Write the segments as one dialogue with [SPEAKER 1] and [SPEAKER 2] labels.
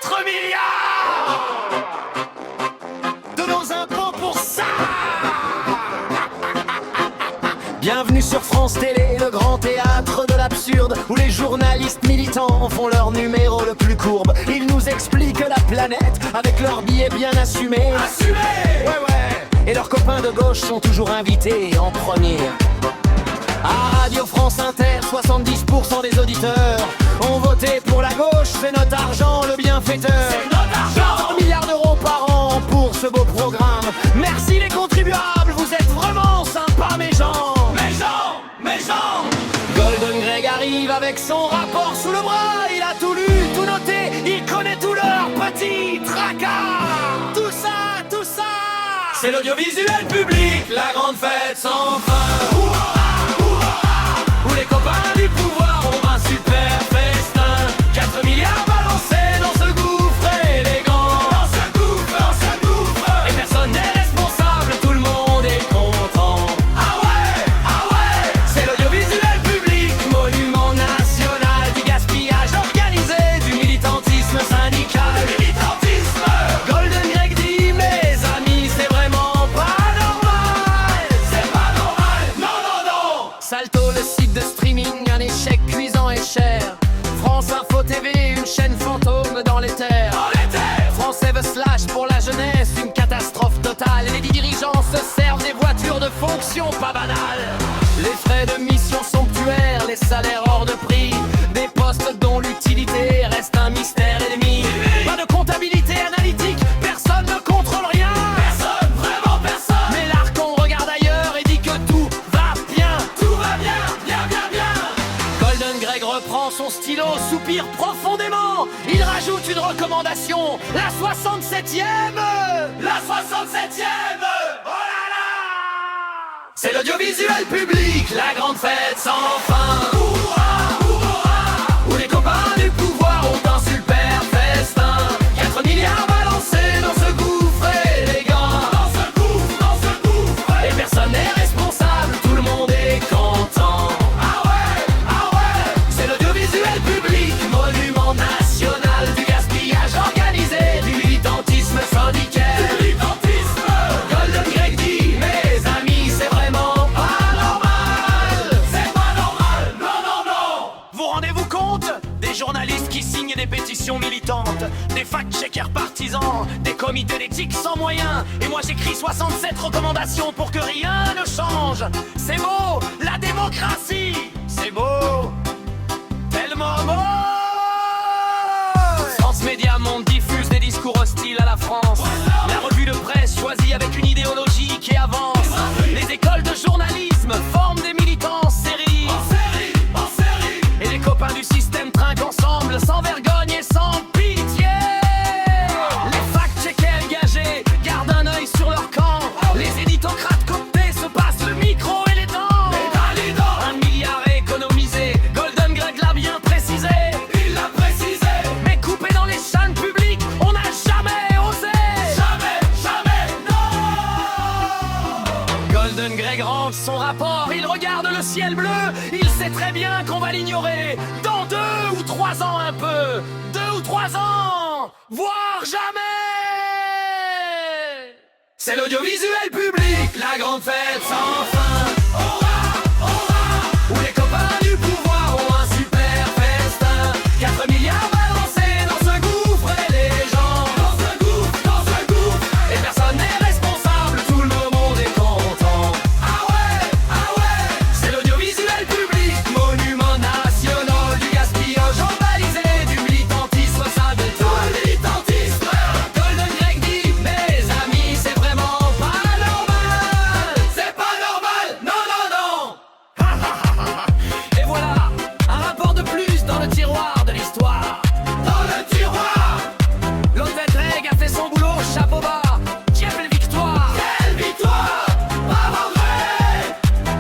[SPEAKER 1] 4 milliards de nos impôts pour ça. Bienvenue sur France Télé, le grand théâtre de l'absurde, où les journalistes militants font leur numéro le plus courbe. Ils nous expliquent la planète avec leurs billets bien assumés. Assumés. Ouais. Et leurs copains de gauche sont toujours invités en premier. À Radio France Inter, 70% des auditeurs ont voté pour la gauche. C'est notre argent le bienfaiteur. C'est notre argent. 4 milliards d'euros par an pour ce beau programme. Merci les contribuables, vous êtes vraiment sympas mes gens. Mes gens. Golden Greg arrive avec son rapport sous le bras. Il a tout lu, tout noté, il connaît tous leurs petits tracas. Tout ça, c'est l'audiovisuel public, la grande fête sans fin. Où les copains du pouvoir ont un super festin. 4 milliards balancés dans ce gouffre élégant. Dans ce gouffre. Et personne n'est responsable, tout le monde est content. Ah ouais, c'est l'audiovisuel public, monument national du gaspillage organisé, du militantisme syndical. Golden Greg dit, mes amis, c'est vraiment pas normal. C'est pas normal, non. Salto, le site de streaming, un échec cuisant et cher. France Info TV, une chaîne fantôme dans les terres. France Eve Slash pour la jeunesse, une catastrophe totale. Les dirigeants se servent des voitures de fonction pas banales. Les frais de mission somptuaires, les salaires hors de prix. Des postes dont l'utilité reste un mystère ennemi. Pas de comptabilité analytique, personne ne contrôle rien. Personne, vraiment personne. Mais l'Arcon regarde ailleurs et dit que tout va bien. Tout va bien. Golden Greg reprend son stylo, soupire profondément. Il rajoute une recommandation, la 67e. La 67e. Oh là là. C'est l'audiovisuel public, la grande fête sans fin. Où les copains du pouvoir ont un super festin. 4 milliards balancés dans ce gouffre élégant. Dans ce gouffre. Et personne n'est responsable, tout le monde est content. Ah ouais, c'est l'audiovisuel public, monument national du gaspillage organisé, du militantisme syndical. Golden Greg dit, mes amis, c'est vraiment pas normal. C'est pas normal, non. Vous rendez-vous compte? Des journalistes qui signent des pétitions militantes, des fact-checkers partisans, des comités d'éthique sans moyens. Et moi j'écris 67 recommandations pour que rien ne change. C'est beau, la démocratie. C'est beau, tellement beau. France Média Monde diffuse des discours hostiles à la France. La revue de presse choisie avec une idéologie qui avance. Les écoles de journalisme forment des militants en série. Et les copains du système trinquent ensemble, sans vergogne et sans pitié. Les fact-checkers engagés gardent un œil sur leur camp. Les éditocrates cooptés se passent le micro et les dents. 1 milliard économisé, Golden Greg l'a bien précisé. Il l'a précisé. Mais coupé dans les chaînes publiques, on n'a jamais osé. Jamais, non. Golden Greg range son rapport, il regarde le ciel bleu. Il sait très bien qu'on va l'ignorer dans 2 ou 3 ans un peu. 2 ou 3 ans, voire jamais. C'est l'audiovisuel public, la grande fête sans fin. Où les copains du pouvoir ont un super festin. 4 milliards balancés dans ce gouffre élégant. Dans ce gouffre. Et personne n'est responsable, tout le monde est content. Ah ouais, c'est l'audiovisuel public, monument national du gaspillage organisé, du militantisme syndical. Golden Greg dit, mes amis, c'est vraiment pas normal. C'est pas normal, non. Et voilà, un rapport de plus dans le tiroir de l'histoire. L'hôtel Greg a fait son boulot, chapeau bas. Quelle victoire. Bravo Greg.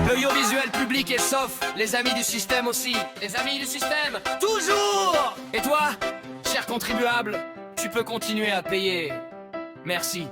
[SPEAKER 1] L'audiovisuel public est sauf, les amis du système aussi. Les amis du système, toujours. Et toi, cher contribuable, tu peux continuer à payer. Merci.